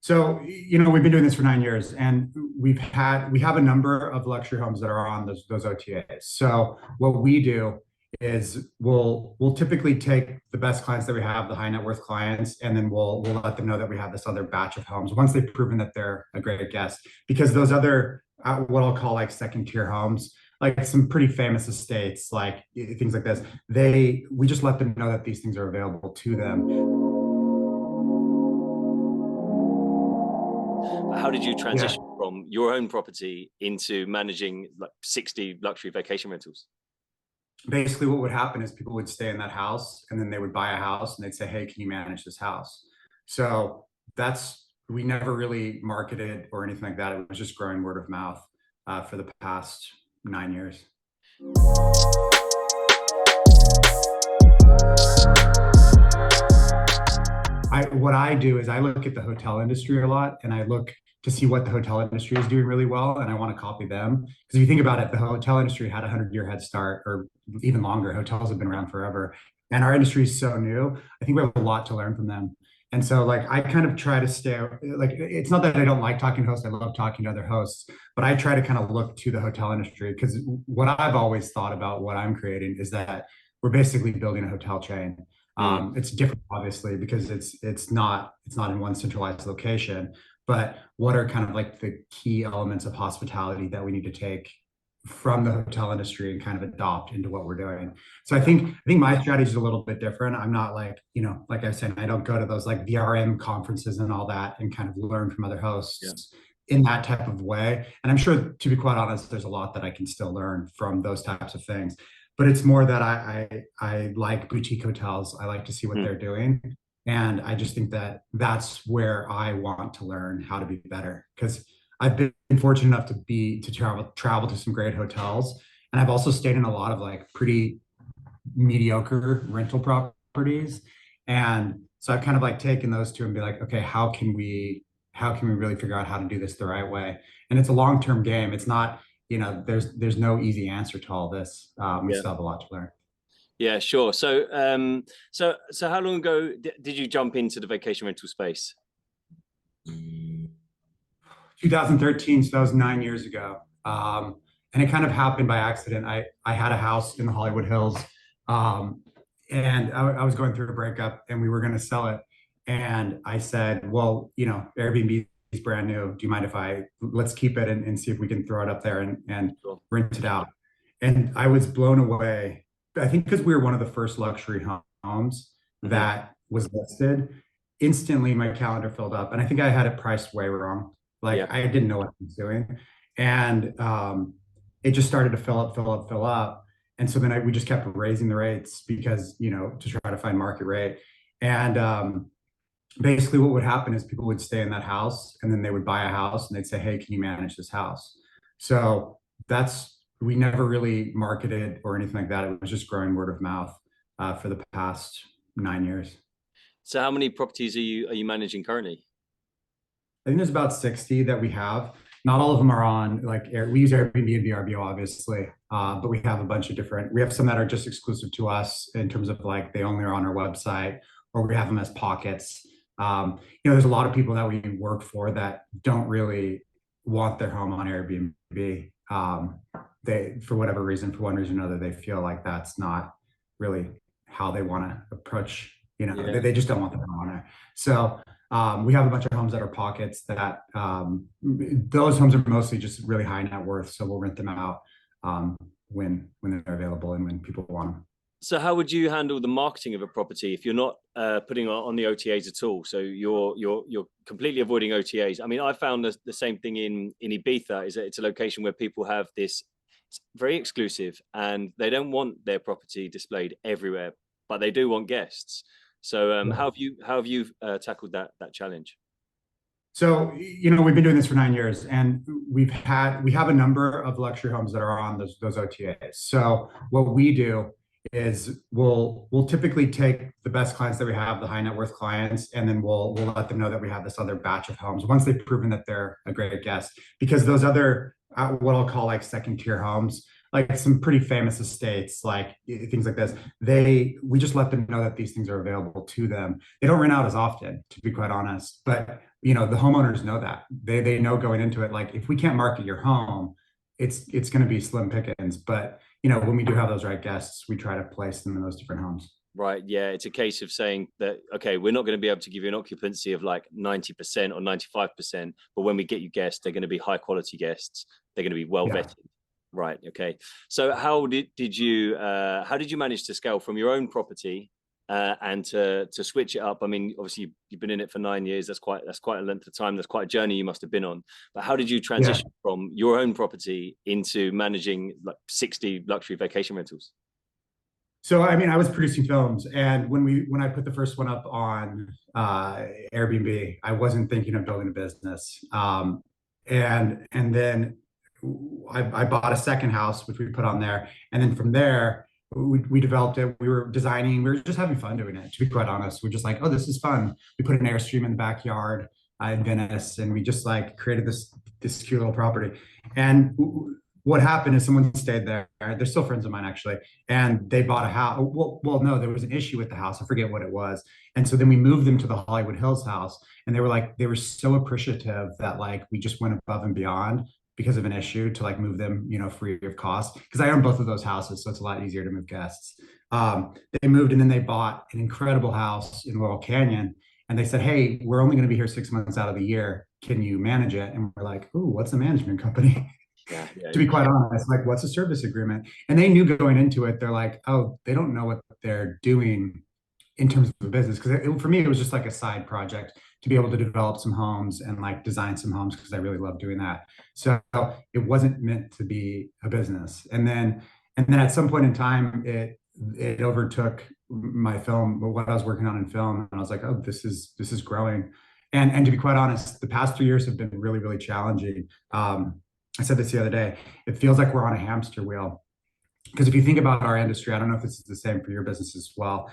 So, we've been doing this for 9 years, and we have a number of luxury homes that are on those OTAs. So what we do is we'll typically take the best clients that we have, the high net worth clients, and then we'll let them know that we have this other batch of homes once they've proven that they're a great guest. Because those other what I'll call like second tier homes, like some pretty famous estates, like things like this, we just let them know that these things are available to them. How did you Yeah. transition from your own property into managing like 60 luxury vacation rentals? Basically what would happen is people would stay in that house and then they would buy a house and they'd say, hey, can you manage this house? So we never really marketed or anything like that. It was just growing word of mouth for the past 9 years. What I do is I look at the hotel industry a lot, and I look to see what the hotel industry is doing really well, and I want to copy them. Because if you think about it, the hotel industry had a 100-year head start, or even longer. Hotels have been around forever, and our industry is so new. I think we have a lot to learn from them. And so, like, I kind of try to stay like, it's not that I don't like talking to hosts. I love talking to other hosts, but I try to kind of look to the hotel industry because what I've always thought about what I'm creating is that we're basically building a hotel chain. Mm, It's different, obviously, because it's not in one centralized location. But what are kind of like the key elements of hospitality that we need to take from the hotel industry and kind of adopt into what we're doing? So I think my strategy is a little bit different. I'm not like, like I was saying, I don't go to those like VRM conferences and all that and kind of learn from other yeah. hosts in that type of way. And I'm sure, to be quite honest, there's a lot that I can still learn from those types of things. But it's more that I like boutique hotels. I like to see what Mm. they're doing. And I just think that that's where I want to learn how to be better, because I've been fortunate enough to travel to some great hotels. And I've also stayed in a lot of like pretty mediocre rental properties. And so I've kind of like taken those two and be like, okay, how can we really figure out how to do this the right way? And it's a long-term game. It's not, there's no easy answer to all this. We Yeah. still have a lot to learn. Yeah, sure. So how long ago did you jump into the vacation rental space? 2013, so that was 9 years ago. And it kind of happened by accident. I had a house in the Hollywood Hills, um, and I was going through a breakup, and we were going to sell it. And I said, well, Airbnb is brand new. Do you mind if let's keep it and see if we can throw it up there and Sure. rent it out? And I was blown away. I think because we were one of the first luxury homes Hmm. that was listed, instantly my calendar filled up. And I think I had it priced way wrong. Yeah. Like, I didn't know what I was doing. And it just started to fill up, fill up, fill up. And so then we just kept raising the rates because, to try to find market rate. And basically what would happen is people would stay in that house and then they would buy a house and they'd say, hey, can you manage this house? So we never really marketed or anything like that. It was just growing word of mouth for the past 9 years. So how many properties are you managing currently? I think there's about 60 that we have. Not all of them are on like we use Airbnb and VRBO, obviously, but we have a bunch of different. We have some that are just exclusive to us in terms of like they only are on our website, or we have them as pockets. There's a lot of people that we work for that don't really want their home on Airbnb. They, for whatever reason, for one reason or another, they feel like that's not really how they want to approach. Yeah. They just don't want them on there. So we have a bunch of homes that are pockets that those homes are mostly just really high net worth. So we'll rent them out when they're available and when people want them. So how would you handle the marketing of a property if you're not putting on the OTAs at all? So you're completely avoiding OTAs. I mean, I found the same thing in Ibiza. Is that it's a location where people have this, it's very exclusive, and they don't want their property displayed everywhere, but they do want guests. So how have you tackled that challenge? So, we've been doing this for 9 years, and we have a number of luxury homes that are on those OTAs. So what we do is we'll typically take the best clients that we have, the high net worth clients, and then we'll let them know that we have this other batch of homes once they've proven that they're a great guest. Because those other what I'll call like second tier homes, like some pretty famous estates, like things like this, we just let them know that these things are available to them. They don't rent out as often, to be quite honest, but the homeowners know that. They know going into it, like if we can't market your home, it's going to be slim pickings. But when we do have those right guests, we try to place them in those different homes. Right. Yeah. It's a case of saying that, okay, we're not going to be able to give you an occupancy of like 90% or 95%, but when we get you guests, they're going to be high quality guests. They're going to be well Yeah. vetted. Right. Okay. So how did you manage to scale from your own property and to switch it up? I mean, obviously you've been in it for 9 years. That's quite a length of time. That's quite a journey you must have been on. But how did you Yeah. transition from your own property into managing like 60 luxury vacation rentals? So I mean, I was producing films, and when I put the first one up on Airbnb, I wasn't thinking of building a business. And then I bought a second house, which we put on there, and then from there we developed it. We were designing. We were just having fun doing it. To be quite honest, we're just like, oh, this is fun. We put an Airstream in the backyard in Venice, and we just like created this cute little property. And what happened is someone stayed there. They're still friends of mine actually, and they bought a house. No, there was an issue with the house. I forget what it was. And so then we moved them to the Hollywood Hills house, and they were so appreciative that like we just went above and beyond because of an issue to like move them, free of cost. Because I own both of those houses, so it's a lot easier to move guests. They moved, and then they bought an incredible house in Laurel Canyon, and they said, "Hey, we're only going to be here 6 months out of the year. Can you manage it?" And we're like, "Ooh, what's a management company?" Yeah. Yeah. To be quite honest, like what's a service agreement? And they knew going into it, they're like, oh, they don't know what they're doing in terms of a business. Because for me, it was just like a side project to be able to develop some homes and like design some homes because I really love doing that. So it wasn't meant to be a business. And then at some point in time, it overtook my film, what I was working on in film, and I was like, oh, this is growing. And to be quite honest, the past 3 years have been really, really challenging. I said this the other day. It feels like we're on a hamster wheel. Because if you think about our industry, I don't know if this is the same for your business as well.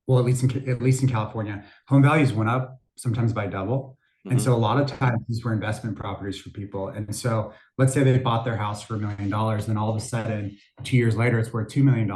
Well, at least in California, home values went up sometimes by double. And Mm-hmm. so a lot of times these were investment properties for people. And so let's say they bought their house for $1 million, then all of a sudden, 2 years later, it's worth $2 million.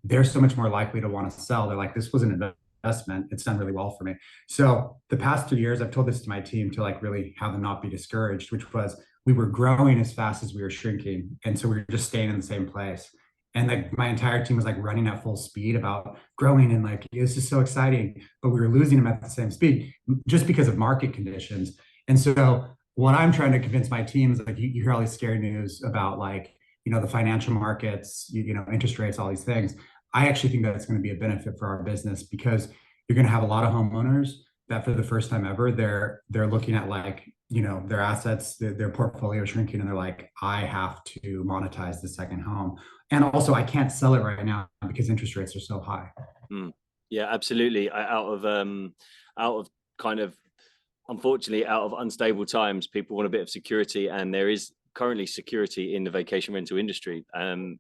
They're so much more likely to want to sell. They're like, this was an investment. It's done really well for me. So the past 2 years, I've told this to my team to like really have them not be discouraged, which was we were growing as fast as we were shrinking. And so we were just staying in the same place. And like my entire team was like running at full speed about growing and like this is so exciting, but we were losing them at the same speed just because of market conditions. And so what I'm trying to convince my team is like you hear all these scary news about like the financial markets, interest rates, all these things. I actually think that it's going to be a benefit for our business because you're going to have a lot of homeowners that for the first time ever they're looking at like their assets, their portfolio shrinking, and they're like, I have to monetize the second home, and also I can't sell it right now because interest rates are so high. Mm. Yeah, absolutely. Out of kind of unfortunately out of unstable times, people want a bit of security, and there is currently security in the vacation rental industry. And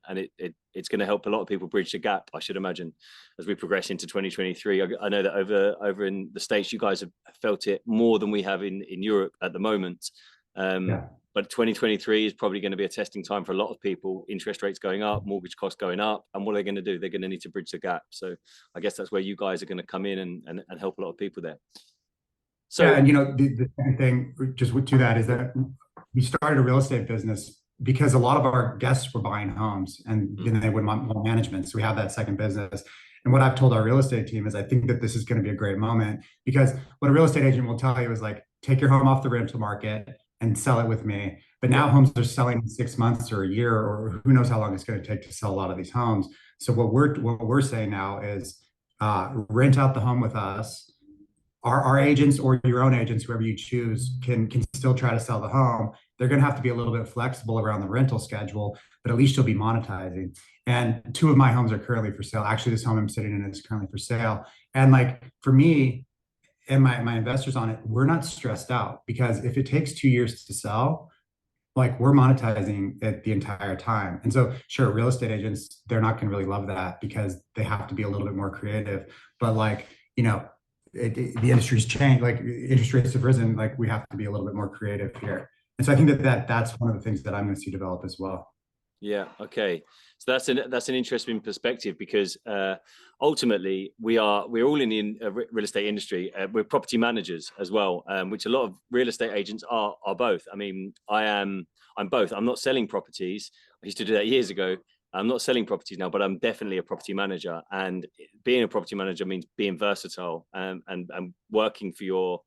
it's going to help a lot of people bridge the gap, I should imagine, as we progress into 2023. I know that over in the States, you guys have felt it more than we have in Europe at the moment. Yeah. But 2023 is probably going to be a testing time for a lot of people. Interest rates going up, mortgage costs going up, and what are they going to do? They're going to need to bridge the gap. So I guess that's where you guys are going to come in and help a lot of people there. Yeah, So and the second thing just to that is that we started a real estate business because a lot of our guests were buying homes and then they would want more management. So we have that second business. And what I've told our real estate team is I think that this is going to be a great moment because what a real estate agent will tell you is like, take your home off the rental market and sell it with me. But now yeah, homes are selling in 6 months or a year, or who knows how long it's going to take to sell a lot of these homes. So what we're saying now is rent out the home with us. Our agents or your own agents, whoever you choose, can still try to sell the home. They're going to have to be a little bit flexible around the rental schedule, but at least you'll be monetizing. And two of my homes are currently for sale. Actually, this home I'm sitting in is currently for sale. And like for me and my investors on it, we're not stressed out because if it takes 2 years to sell, like we're monetizing it the entire time. And so sure, real estate agents, they're not going to really love that because they have to be a little bit more creative. But like, the industry's changed, like interest rates have risen, like we have to be a little bit more creative here. And so I think that's one of the things that I'm going to see develop as well. Yeah. Okay. So that's an interesting perspective because ultimately we're all in the real estate industry. We're property managers as well, which a lot of real estate agents are both. I mean, I'm both. I'm not selling properties. I used to do that years ago. I'm not selling properties now, but I'm definitely a property manager. And being a property manager means being versatile and working for your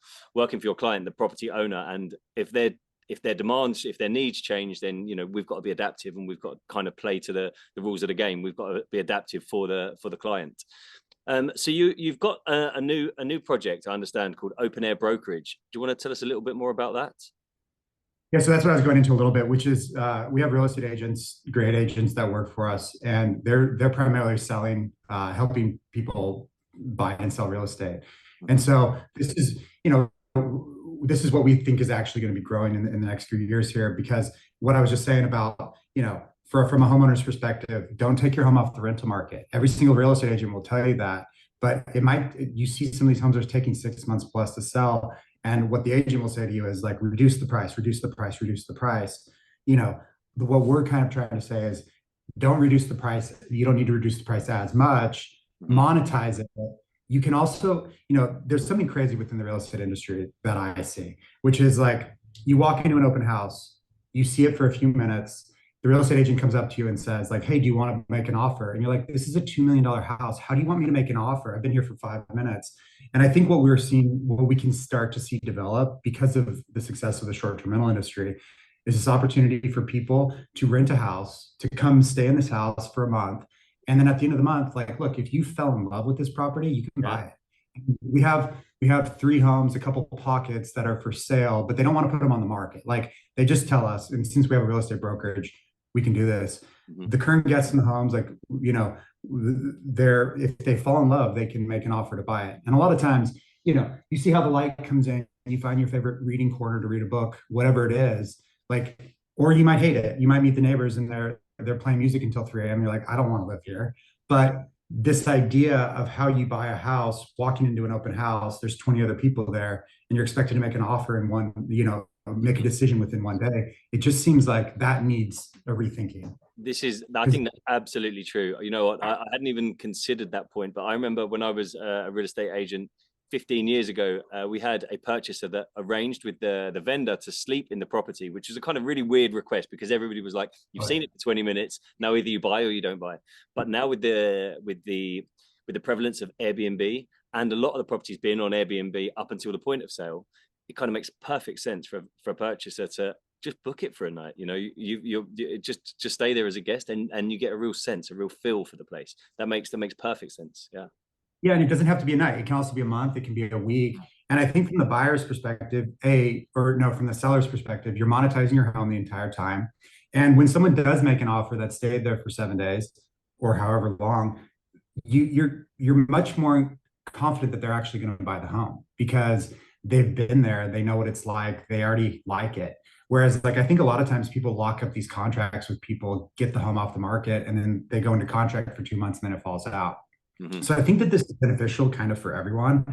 client, the property owner. And if their demands, if their needs change, then we've got to be adaptive, and we've got to kind of play to the rules of the game. We've got to be adaptive for the client. So you've got a new project, I understand, called Open Air Brokerage. Do you want to tell us a little bit more about that? Yeah, so that's what I was going into a little bit, which is we have real estate agents, great agents that work for us, and they're primarily selling, helping people buy and sell real estate. And so this is, this is what we think is actually going to be growing in the next few years here, because what I was just saying about, from a homeowner's perspective, don't take your home off the rental market. Every single real estate agent will tell you that, but you see some of these homes are taking 6 months plus to sell. And what the agent will say to you is like, reduce the price, reduce the price, reduce the price. What we're kind of trying to say is don't reduce the price. You don't need to reduce the price as much, monetize it. You can also, there's something crazy within the real estate industry that I see, which is like you walk into an open house, you see it for a few minutes. The real estate agent comes up to you and says like, hey, do you want to make an offer? And you're like, this is a $2 million house. How do you want me to make an offer? I've been here for 5 minutes. And I think what we can start to see develop because of the success of the short-term rental industry is this opportunity for people to rent a house, to come stay in this house for a month. And then at the end of the month, like, look, if you fell in love with this property, you can buy it. We have 3 homes, a couple pockets that are for sale, but they don't want to put them on the market. Like they just tell us, and since we have a real estate brokerage, we can do this. The current guests in the homes, like, if they fall in love, they can make an offer to buy it. And a lot of times, you see how the light comes in, you find your favorite reading corner to read a book, whatever it is, like, or you might hate it. You might meet the neighbors and they're playing music until 3 a.m. You're like, I don't want to live here. But this idea of how you buy a house, walking into an open house, there's 20 other people there, and you're expected to make an offer in one, make a decision within one day. It just seems like that needs a rethinking. I think that's absolutely true. You know what? I hadn't even considered that point, but I remember when I was a real estate agent 15 years ago, we had a purchaser that arranged with the vendor to sleep in the property, which was a kind of really weird request because everybody was like, "You've seen it for 20 minutes. Now either you buy or you don't buy." But now with the prevalence of Airbnb and a lot of the properties being on Airbnb up until the point of sale, it kind of makes perfect sense for a purchaser to just book it for a night. You just stay there as a guest, and you get a real sense, a real feel for the place. That makes perfect sense. Yeah. Yeah, and it doesn't have to be a night. It can also be a month. It can be a week. And I think from the buyer's perspective, from the seller's perspective, you're monetizing your home the entire time. And when someone does make an offer that stayed there for 7 days or however long, you're much more confident that they're actually going to buy the home because they've been there, they know what it's like, they already like it. Whereas, like, I think a lot of times people lock up these contracts with people, get the home off the market, and then they go into contract for 2 months and then it falls out. So I think that this is beneficial kind of for everyone.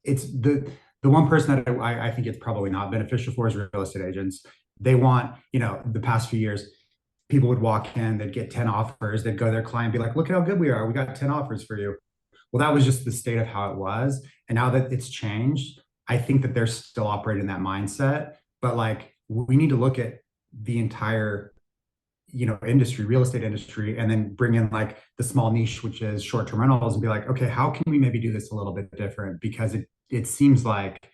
It's the one person that I think it's probably not beneficial for is real estate agents. They want, the past few years, people would walk in, they'd get 10 offers, they'd go to their client and be like, look at how good we are. We got 10 offers for you. Well, that was just the state of how it was. And now that it's changed, I think that they're still operating that mindset. But like, we need to look at the entire industry, real estate industry, and then bring in like the small niche, which is short-term rentals, and be like, okay, how can we maybe do this a little bit different? Because it seems like,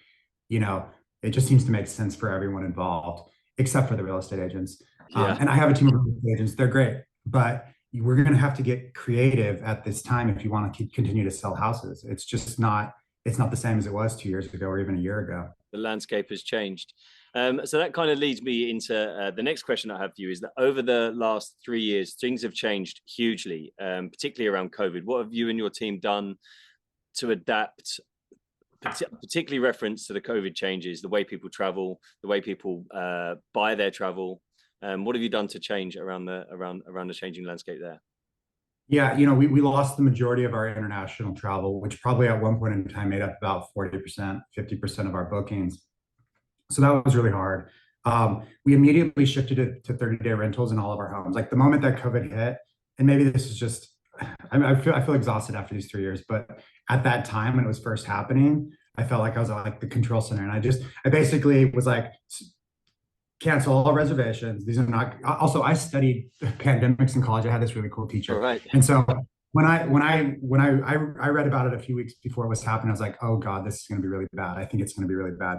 it just seems to make sense for everyone involved, except for the real estate agents. Yeah. And I have a team of real estate agents, they're great, but we're going to have to get creative at this time if you want to continue to sell houses. It's not the same as it was 2 years ago or even a year ago. The landscape has changed. So that kind of leads me into the next question I have for you is that over the last 3 years, things have changed hugely, particularly around COVID. What have you and your team done to adapt, particularly reference to the COVID changes, the way people travel, the way people buy their travel? What have you done to change around the changing landscape there? Yeah, we lost the majority of our international travel, which probably at one point in time made up about 40%, 50% of our bookings. So that was really hard. We immediately shifted it to 30-day rentals in all of our homes. Like the moment that COVID hit, and maybe this is just, I feel exhausted after these 3 years, but at that time when it was first happening, I felt like I was like the control center, and I basically was like, cancel all reservations. These are not. Also, I studied pandemics in college. I had this really cool All teacher, right. and so when I read about it a few weeks before it was happening, I was like, oh God, this is going to be really bad. I think it's going to be really bad.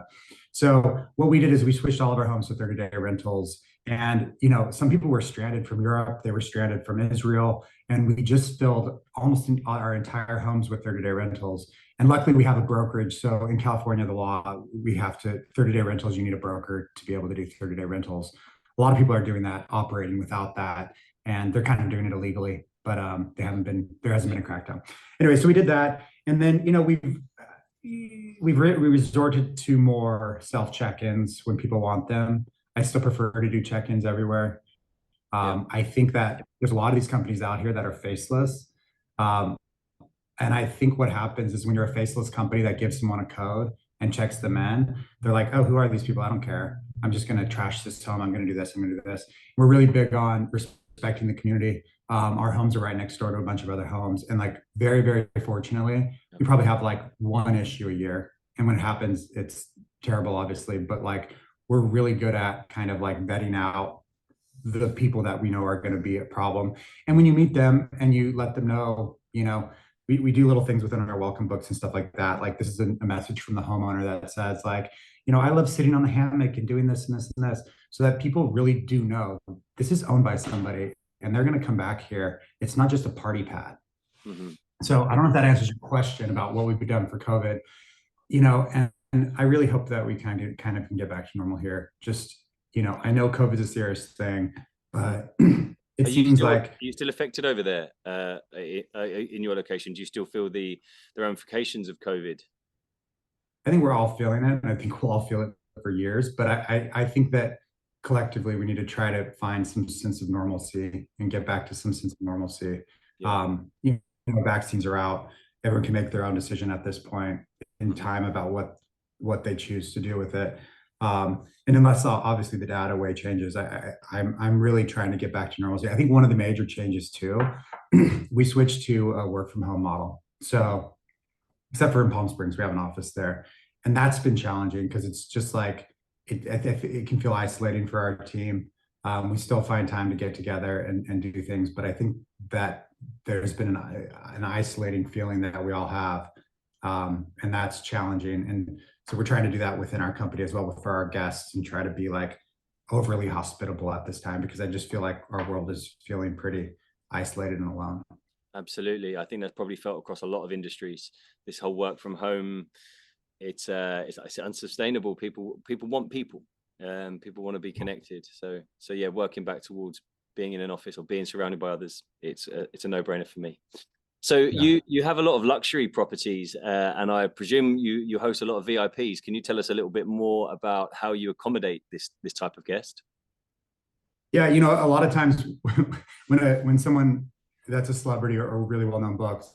So what we did is we switched all of our homes to 30-day rentals. And some people were stranded from Europe, they were stranded from Israel, and we just filled almost our entire homes with 30-day rentals. And luckily, we have a brokerage. So in California, the law, we have to 30-day rentals. You need a broker to be able to do 30-day rentals. A lot of people are doing that, operating without that, and they're kind of doing it illegally. But there hasn't been a crackdown. Anyway, so we did that, and then we resorted to more self check-ins when people want them. I still prefer to do check-ins everywhere. Yeah. I think that there's a lot of these companies out here that are faceless. Um, and I think what happens is when you're a faceless company that gives someone a code and checks them in, they're like, oh, who are these people? I don't care. I'm just going to trash this home. I'm going to do this. I'm going to do this. We're really big on respecting the community. Our homes are right next door to a bunch of other homes. And like very, very fortunately, we probably have like one issue a year. And when it happens, it's terrible, obviously. But like we're really good at kind of like vetting out the people that we know are going to be a problem. And when you meet them and you let them know, we do little things within our welcome books and stuff like that. Like this is a message from the homeowner that says like, I love sitting on the hammock and doing this and this and this, so that people really do know this is owned by somebody and they're going to come back here. It's not just a party pad. Mm-hmm. So I don't know if that answers your question about what we've done for COVID, and I really hope that we kind of can get back to normal here. Just, I know COVID is a serious thing, but it seems like. Are you still affected over there in your location? Do you still feel the ramifications of COVID? I think we're all feeling it, and I think we'll all feel it for years. But I think that collectively we need to try to find some sense of normalcy and get back to some sense of normalcy. Yeah. Vaccines are out. Everyone can make their own decision at this point in time about what they choose to do with it. And unless obviously the data way changes, I'm really trying to get back to normalcy. I think one of the major changes too, we switched to a work from home model. So except for in Palm Springs, we have an office there, and that's been challenging because it's just like it can feel isolating for our team. We still find time to get together and do things, but I think that there's been an isolating feeling that we all have, and that's challenging. And so we're trying to do that within our company as well for our guests and try to be like overly hospitable at this time, because I just feel like our world is feeling pretty isolated and alone. Absolutely. I think that's probably felt across a lot of industries. This whole work from home, it's unsustainable. People want people. People want to be connected. So yeah, working back towards being in an office or being surrounded by others, it's a no-brainer for me. So Yeah. you have a lot of luxury properties, and I presume you host a lot of VIPs. Can you tell us a little bit more about how you accommodate this type of guest? Yeah, a lot of times when someone that's a celebrity or really well-known books,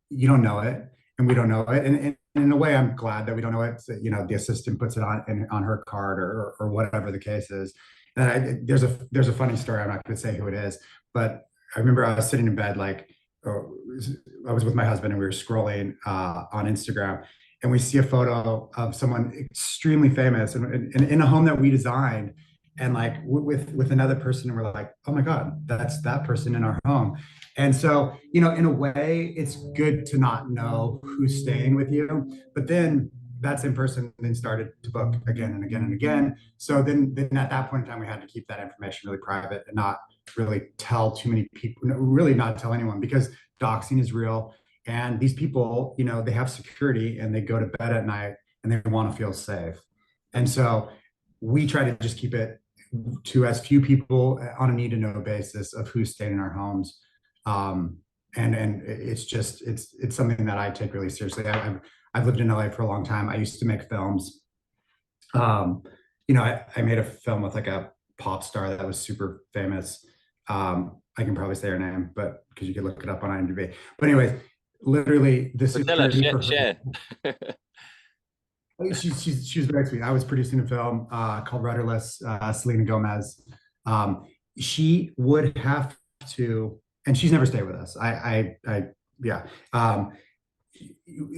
you don't know it, and we don't know it, and in a way, I'm glad that we don't know it. So, the assistant puts it on her card or whatever the case is. And there's a funny story. I'm not going to say who it is, but I remember I was sitting in bed, like I was with my husband, and we were scrolling on Instagram, and we see a photo of someone extremely famous and in a home that we designed, and like with another person, and we're like, oh my God, that's that person in our home. And so, in a way, it's good to not know who's staying with you, but then that same person then started to book again and again and again. So then at that point in time, we had to keep that information really private and not really tell too many people, really not tell anyone, because doxing is real. And these people, they have security and they go to bed at night and they want to feel safe. And so we try to just keep it to as few people on a need to know basis of who's staying in our homes. And it's something that I take really seriously. I've lived in LA for a long time. I used to make films. I made a film with like a pop star that was super famous. I can probably say her name, but because you can look it up on IMDb. But anyways, literally the But tell us, security for her. share. She was very sweet. I was producing a film called Rudderless, Selena Gomez. Um, she would have to, and she's never stayed with us. Yeah.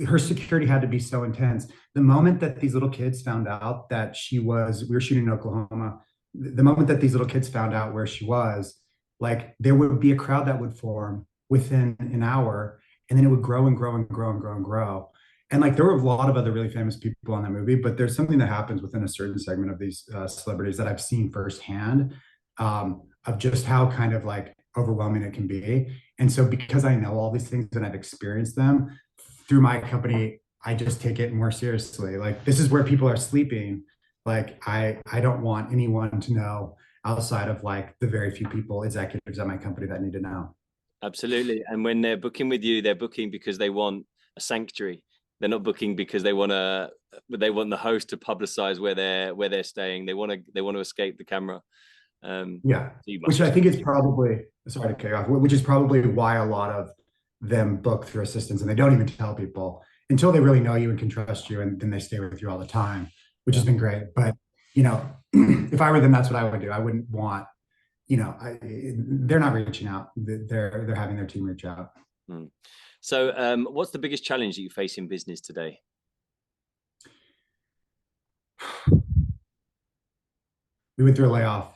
Her security had to be so intense. The moment that these little kids found out that we were shooting in Oklahoma. The moment that these little kids found out where she was, like there would be a crowd that would form within an hour, and then it would grow and grow and grow and grow and grow. And like there were a lot of other really famous people on that movie, but there's something that happens within a certain segment of these celebrities that I've seen firsthand, of just how kind of like overwhelming it can be. And so because I know all these things and I've experienced them through my company, I just take it more seriously. Like this is where people are sleeping. Like I don't want anyone to know outside of like the very few people, executives at my company that need to know. Absolutely. And when they're booking with you, they're booking because they want a sanctuary. They're not booking because they want the host to publicize where they're staying. They want to escape the camera. Yeah. So you must Which I just think is probably, sorry to cut you off, which is probably why a lot of them book through assistants and they don't even tell people until they really know you and can trust you. And then they stay with you all the time, which yeah. has been great. But, you know, if I were them, that's what I would do. I wouldn't want, they're not reaching out. They're having their team reach out. Mm. So what's the biggest challenge that you face in business today? We went through a layoff,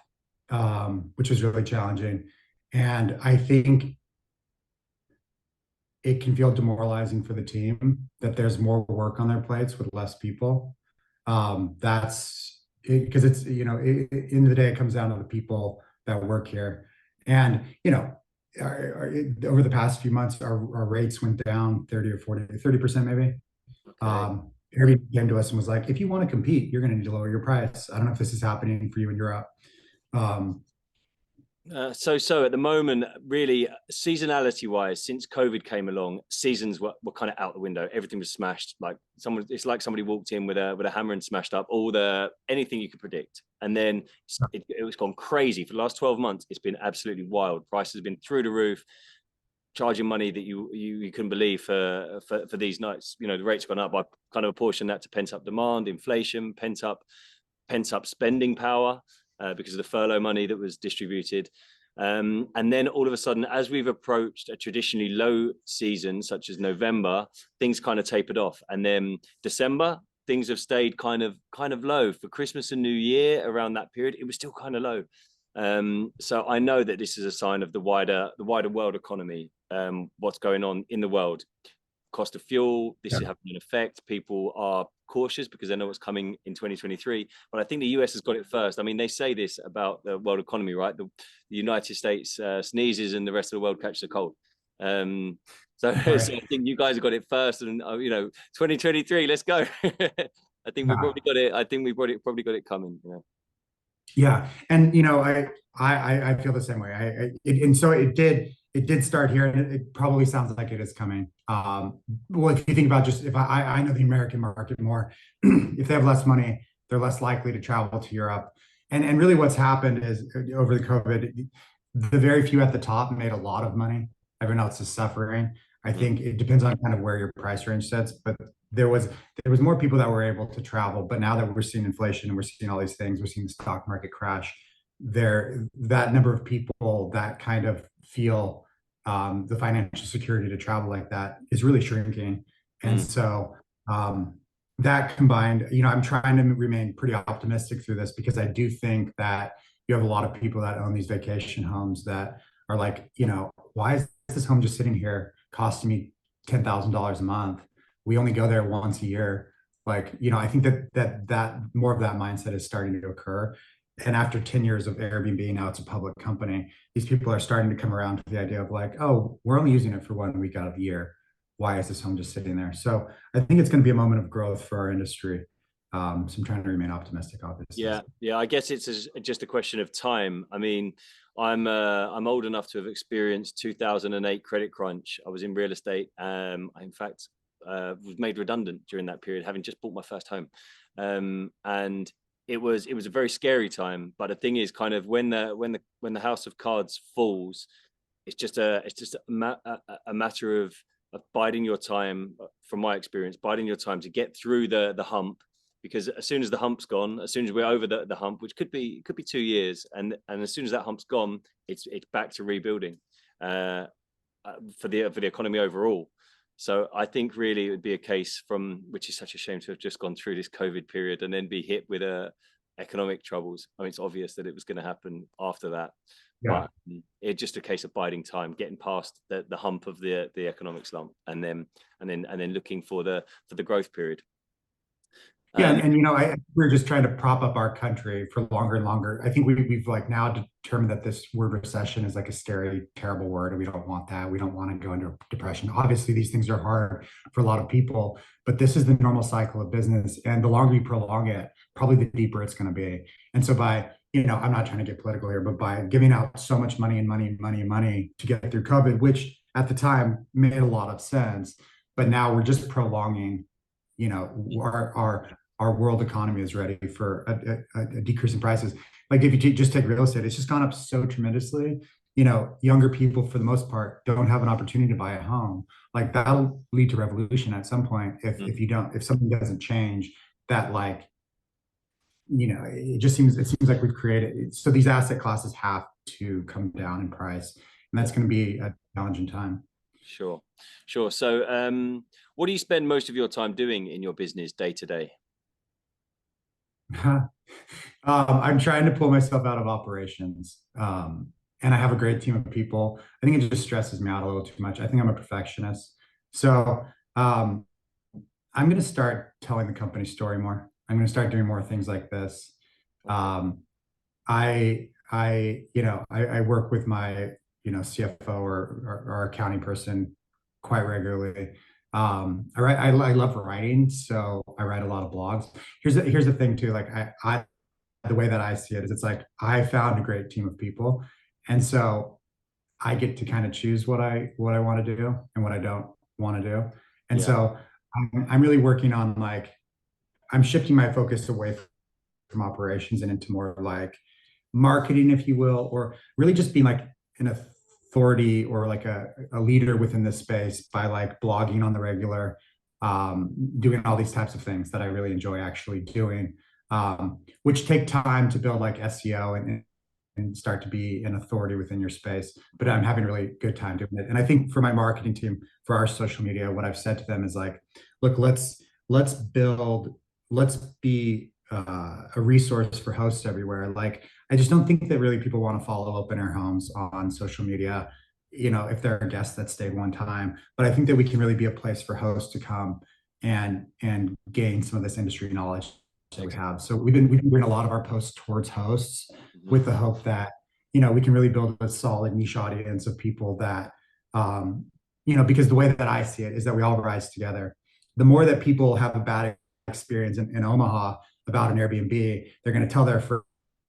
which was really challenging. And I think it can feel demoralizing for the team that there's more work on their plates with less people. That's because in the day, it comes down to the people that work here. And, over the past few months, our rates went down 30 or 40, 30% maybe. Okay. Airbnb came to us and was like, if you want to compete, you're going to need to lower your price. I don't know if this is happening for you in Europe. Um, So at the moment, really seasonality wise, since COVID came along, seasons were kind of out the window. Everything was smashed. It's like somebody walked in with a hammer and smashed up all the anything you could predict. And then it was gone crazy for the last 12 months. It's been absolutely wild. Prices have been through the roof, charging money that you couldn't believe for these nights. The rates gone up. I kind of apportion that to pent up demand, inflation, pent up spending power because of the furlough money that was distributed. And then all of a sudden, as we've approached a traditionally low season, such as November, things kind of tapered off. And then December, things have stayed kind of low. For Christmas and New Year, around that period, it was still kind of low. So I know that this is a sign of the wider world economy, what's going on in the world. Cost of fuel, this yeah. is having an effect. People are cautious because they know what's coming in 2023. But I think the US has got it first. I mean, they say this about the world economy, right? The United States sneezes and the rest of the world catches a cold. So Right. I think you guys have got it first, and 2023, let's go. I think we've Yeah. probably got it. I think we've probably got it coming. Yeah. Yeah, and I feel the same way. And so it did start here, and it probably sounds like it is coming. Well, if you think about just if I know the American market more, if they have less money, they're less likely to travel to Europe. And really, what's happened is over the COVID, the very few at the top made a lot of money. Everyone else is suffering. I Mm. think it depends on kind of where your price range sits, but there was there was more people that were able to travel. But now that we're seeing inflation and we're seeing all these things, we're seeing the stock market crash. That number of people that kind of feel the financial security to travel like that is really shrinking. And Mm. so that combined, I'm trying to remain pretty optimistic through this because I do think that you have a lot of people that own these vacation homes that are like, why is this home just sitting here costing me $10,000 a month? We only go there once a year. Like, I think that more of that mindset is starting to occur. And after 10 years of Airbnb, now it's a public company, these people are starting to come around to the idea of like, oh, we're only using it for 1 week out of the year. Why is this home just sitting there? So I think it's going to be a moment of growth for our industry. So I'm trying to remain optimistic, obviously. Yeah. I guess it's just a question of time. I mean, I'm old enough to have experienced 2008 credit crunch. I was in real estate. I, in fact, was made redundant during that period, having just bought my first home, and it was a very scary time. But the thing is, kind of when the house of cards falls, it's just a matter of biding your time. From my experience, biding your time to get through the hump, because as soon as the hump's gone, as soon as we're over the hump, which could be 2 years, and as soon as that hump's gone, it's back to rebuilding for the economy overall. So I think really it would be a case from, which is such a shame to have just gone through this COVID period and then be hit with economic troubles. I mean, it's obvious that it was going to happen after that, Yeah. but it's just a case of biding time, getting past the hump of the economic slump, and then looking for the growth period. Yeah, Um, and we're just trying to prop up our country for longer and longer. I think we've like now determined that this word recession is like a scary, terrible word, and we don't want that. We don't want to go into depression. Obviously, these things are hard for a lot of people, but this is the normal cycle of business, and the longer you prolong it, probably the deeper it's going to be. And so by I'm not trying to get political here, but by giving out so much money and money and money and money to get through COVID, which at the time made a lot of sense, but now we're just prolonging, our world economy is ready for a decrease in prices. Like if you just take real estate, it's just gone up so tremendously. Younger people, for the most part, don't have an opportunity to buy a home. Like that'll lead to revolution at some point if something doesn't change. That like it seems like we've created so these asset classes have to come down in price, and that's going to be a challenging time. sure, sure. So, what do you spend most of your time doing in your business day to day? I'm trying to pull myself out of operations. And I have a great team of people. I think it just stresses me out a little too much. I think I'm a perfectionist. So I'm going to start telling the company story more. I'm going to start doing more things like this. Um, I work with my, CFO or accounting person quite regularly. I love writing, so I write a lot of blogs. Here's the thing too. Like the way that I see it is it's like I found a great team of people. And so I get to kind of choose what I want to do and what I don't want to do. And Yeah, so I'm really working on like I'm shifting my focus away from operations and into more like marketing, if you will, or really just being like an authority or like a leader within this space by like blogging on the regular, doing all these types of things that I really enjoy actually doing, which take time to build like SEO and start to be an authority within your space. But I'm having a really good time doing it. And I think for my marketing team, for our social media, what I've said to them is like, look, let's build, let's be a resource for hosts everywhere. Like, I just don't think that really people want to follow open air homes on social media, if they're a guest that stayed one time. But I think that we can really be a place for hosts to come and gain some of this industry knowledge that we excellent. have. So we've been doing a lot of our posts towards hosts Mhm. with the hope that we can really build a solid niche audience of people that because the way that I see it is that we all rise together. The more that people have a bad experience in Omaha about an Airbnb, they're going to tell their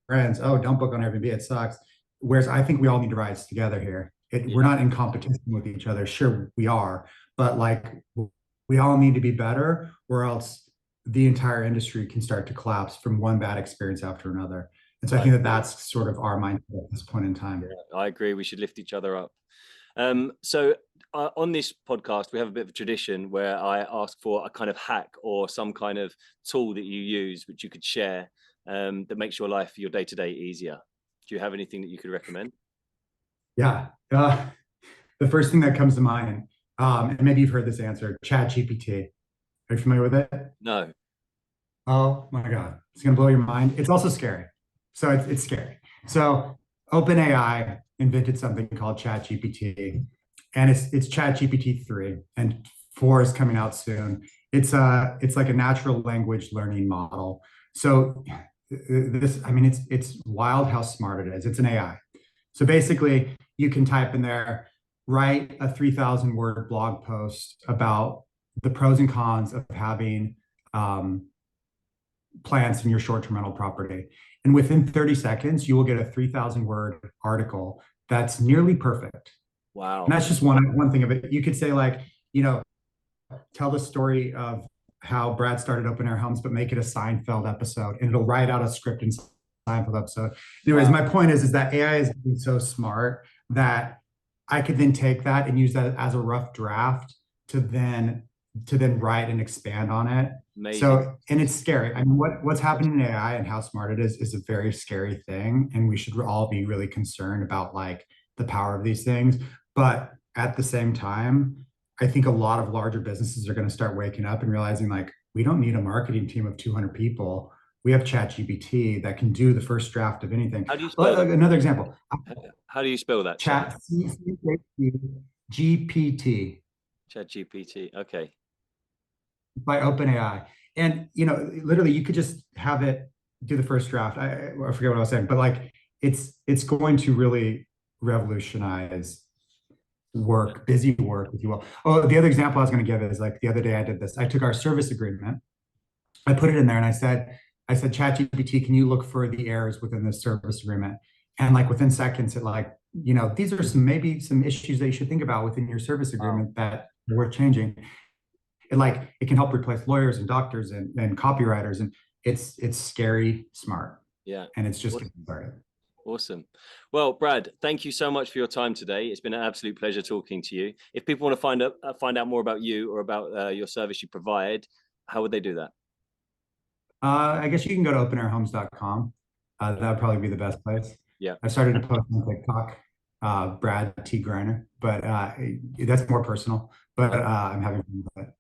friends, "Oh, don't book on Airbnb; it sucks." Whereas I think we all need to rise together here. We're Yeah, not in competition with each other. Sure, we are, but like we all need to be better, or else the entire industry can start to collapse from one bad experience after another. And so I I think that agree. that's sort of our mindset at this point in Yeah, time. I agree. We should lift each other up. So on this podcast, we have a bit of a tradition where I ask for a kind of hack or some kind of tool that you use, which you could share, that makes your life, your day to day easier. Do you have anything that you could recommend? Yeah. The first thing that comes to mind, and maybe you've heard this answer, Chat GPT. Are you familiar with it? No. Oh my God. It's going to blow your mind. It's also scary. So it's scary. So OpenAI invented something called ChatGPT, and it's ChatGPT 3, and 4 is coming out soon. It's like a natural language learning model. So I mean, it's wild how smart it is. It's an AI. So basically, you can type in there, write a 3,000 word blog post about the pros and cons of having um, plants in your short-term rental property. And within 30 seconds, you will get a 3,000 word article that's nearly perfect. And Wow. that's just one thing of it. You could say like, you know, tell the story of how Brad started open air homes, but make it a Seinfeld episode, and it'll write out a script in Seinfeld episode. Anyways, Wow. my point is that AI is being so smart that I could then take that and use that as a rough draft to then to then write and expand on it. Amazing. So, and it's scary. I mean, what's happening in AI and how smart it is a very scary thing. And we should all be really concerned about like the power of these things. But at the same time, I think a lot of larger businesses are going to start waking up and realizing like we don't need a marketing team of 200 people. We have ChatGPT that can do the first draft of anything. How do you spell that? Another example, How do you spell that? Sorry. Chat GPT ChatGPT. Okay. by OpenAI. And literally you could just have it do the first draft. I forget what I was saying, but like it's going to really revolutionize work, busy work, if you will. Oh, the other example I was going to give is like the other day I did this. I took our service agreement, I put it in there and I said, ChatGPT, can you look for the errors within this service agreement? And like within seconds, it like, these are maybe some issues that you should think about within your service agreement that are worth changing. It can help replace lawyers and doctors and copywriters. And it's scary smart. Yeah. And it's just getting started. Awesome. Well, Brad, thank you so much for your time today. It's been an absolute pleasure talking to you. If people want to find out more about you or about your service you provide, how would they do that? I guess you can go to openairhomes.com. That would probably be the best place. Yeah. I started to post on TikTok, Brad T. Greiner, but that's more personal. But I'm having fun with it.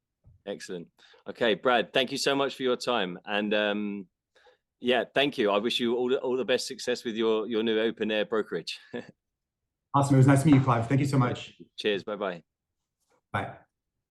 Excellent. Okay, Brad, thank you so much for your time. And yeah, thank you. I wish you all the best success with your new open air brokerage. Awesome. It was nice to meet you, Clive. Thank you so much. Cheers. Bye-bye. Bye.